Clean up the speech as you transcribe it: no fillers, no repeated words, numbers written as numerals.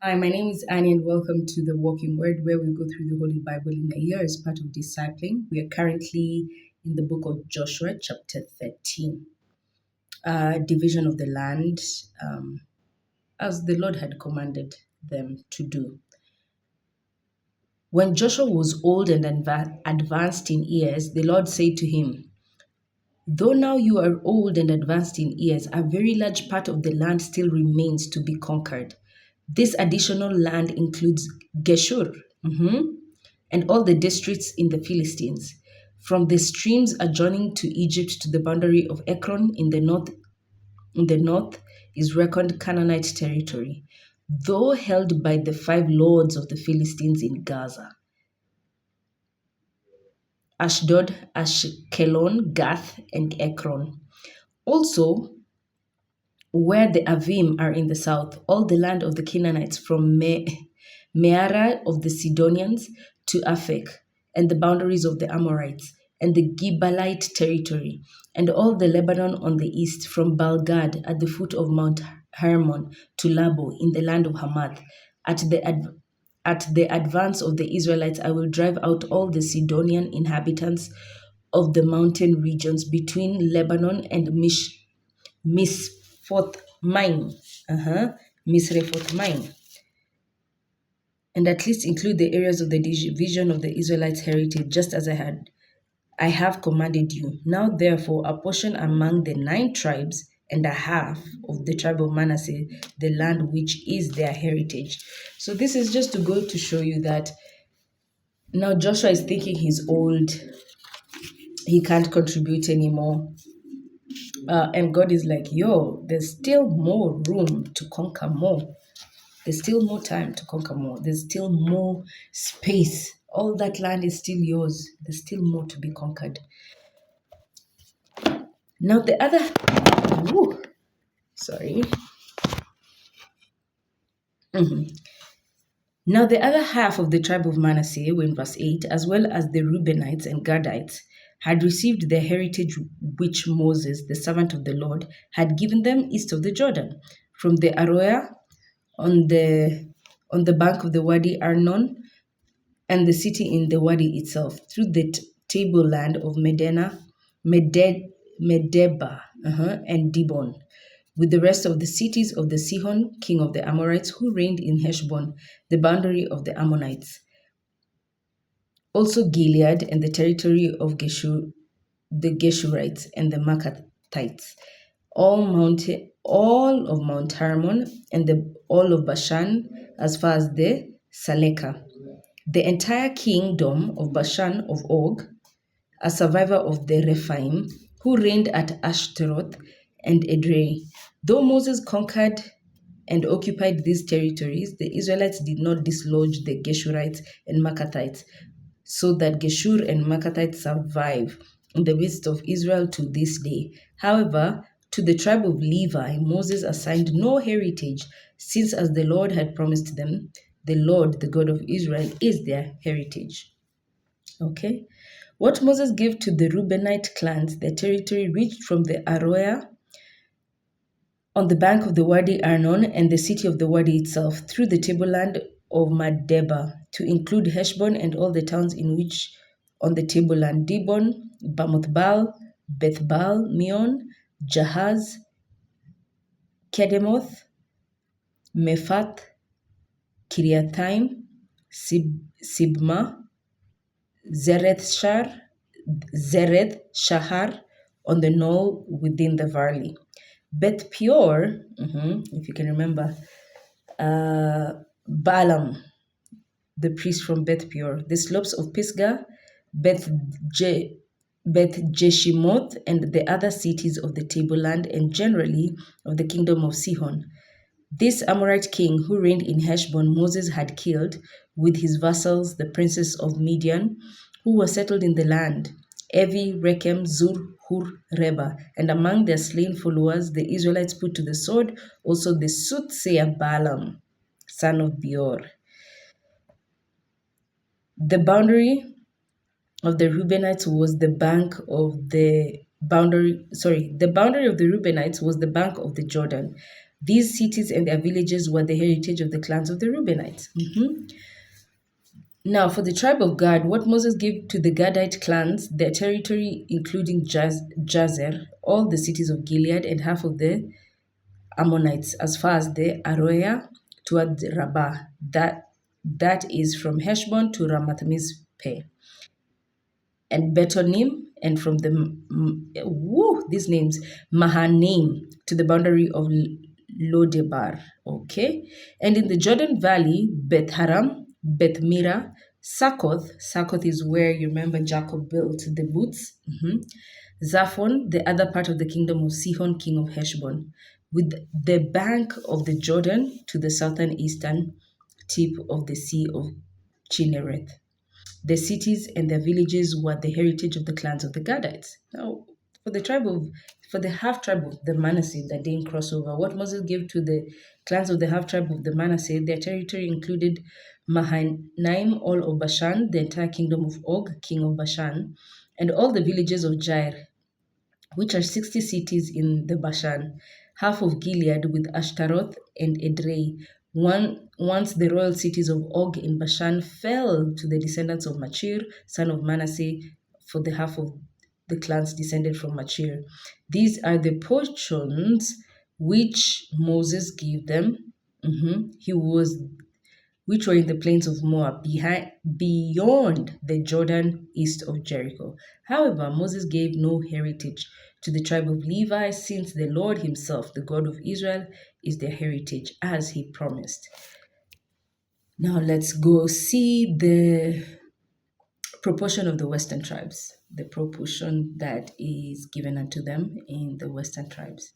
Hi, my name is Annie, and welcome to the Walking Word, where we go through the Holy Bible in a year as part of discipling. We are currently in the book of Joshua, chapter 13, division of the land, as the Lord had commanded them to do. When Joshua was old and advanced in years, the Lord said to him, "Though now you are old and advanced in years, a very large part of the land still remains to be conquered. This additional land includes Geshur, and all the districts in the Philistines, from the streams adjoining to Egypt to the boundary of Ekron in the north is reckoned Canaanite territory, though held by the five lords of the Philistines in Gaza: Ashdod, Ashkelon, Gath, and Ekron. Also, where the Avim are in the south, all the land of the Canaanites from Meara of the Sidonians to Aphek, and the boundaries of the Amorites, and the Gibalite territory, and all the Lebanon on the east, from Balgad at the foot of Mount Hermon to Labo in the land of Hamath. At the advance of the Israelites, I will drive out all the Sidonian inhabitants of the mountain regions between Lebanon and Misfoth Mine, Misrefoth Mine, and at least include the areas of the division of the Israelites' heritage, just as I have commanded you. Now, therefore, apportion among the 9 tribes and a half of the tribe of Manasseh the land which is their heritage." So this is just to go to show you that now Joshua is thinking he's old, he can't contribute anymore. And God is like, yo, there's still more room to conquer more. There's still more time to conquer more. There's still more space. All that land is still yours. There's still more to be conquered. Now the other, woo, sorry. Now the other half of the tribe of Manasseh, we're in verse 8, as well as the Reubenites and Gadites, had received their heritage which Moses, the servant of the Lord, had given them east of the Jordan, from the Aroer on the bank of the Wadi Arnon, and the city in the Wadi itself, through the tableland of Medeba, and Dibon, with the rest of the cities of the Sihon, king of the Amorites, who reigned in Heshbon, the boundary of the Ammonites. Also Gilead and the territory of Geshur, the Geshurites and the Maacathites, all of Mount Hermon, and all of Bashan, as far as the Saleka, the entire kingdom of Bashan of Og, a survivor of the Rephaim, who reigned at Ashtaroth and Edrei. Though Moses conquered and occupied these territories, the Israelites did not dislodge the Geshurites and Maacathites, so that Geshur and Maacathites survive in the midst of Israel to this day. However, to the tribe of Levi, Moses assigned no heritage, since, as the Lord had promised them, the Lord, the God of Israel, is their heritage. Okay? What Moses gave to the Reubenite clans, their territory reached from the Aroer on the bank of the Wadi Arnon and the city of the Wadi itself, through the tableland of Madeba, to include Heshbon and all the towns in which on the tableland: Dibon, Bamoth-baal, Beth-baal, Meon, Jahaz, Kedemoth, Mephath, Kiriathaim, Sibma, Zereth Shahar on the knoll within the valley. Beth Peor, if you can remember, Balaam, the priest from Beth Peor, the slopes of Pisgah, Beth Jeshimoth, and the other cities of the tableland, and generally of the kingdom of Sihon. This Amorite king who reigned in Heshbon, Moses had killed with his vassals, the princes of Midian, who were settled in the land: Evi, Rechem, Zur, Hur, Reba. And among their slain followers, the Israelites put to the sword also the soothsayer Balaam, son of Beor. The boundary of the Reubenites was the bank of the boundary of the Reubenites was the bank of the Jordan. These cities and their villages were the heritage of the clans of the Reubenites. Now, for the tribe of Gad, what Moses gave to the Gadite clans, their territory, including Jazer, all the cities of Gilead, and half of the Ammonites, as far as the Aroea toward Rabbah. That is from Heshbon to Ramath Mizpeh, and Betonim, and from the these names Mahanaim to the boundary of Lodebar. Okay, and in the Jordan Valley, Beth Haram, Beth Mira, Sakoth. Sakoth is where you remember Jacob built the booths. Zaphon, the other part of the kingdom of Sihon, king of Heshbon, with the bank of the Jordan to the southern eastern tip of the Sea of Chinnereth. The cities and their villages were the heritage of the clans of the Gadites. Now, for the half tribe of the Manasseh that didn't cross over, what Moses gave to the clans of the half tribe of the Manasseh, their territory included Mahanaim, all of Bashan, the entire kingdom of Og, king of Bashan, and all the villages of Jair, which are 60 cities in the Bashan, half of Gilead with Ashtaroth and Edrei. Once the royal cities of Og in Bashan fell to the descendants of Machir, son of Manasseh, for the half of the clans descended from Machir. These are the portions which Moses gave them. Which were in the plains of Moab, beyond the Jordan east of Jericho. However, Moses gave no heritage to the tribe of Levi, since the Lord himself, the God of Israel, is their heritage, as he promised. Now let's go see the proportion of the western tribes, the proportion that is given unto them in the western tribes.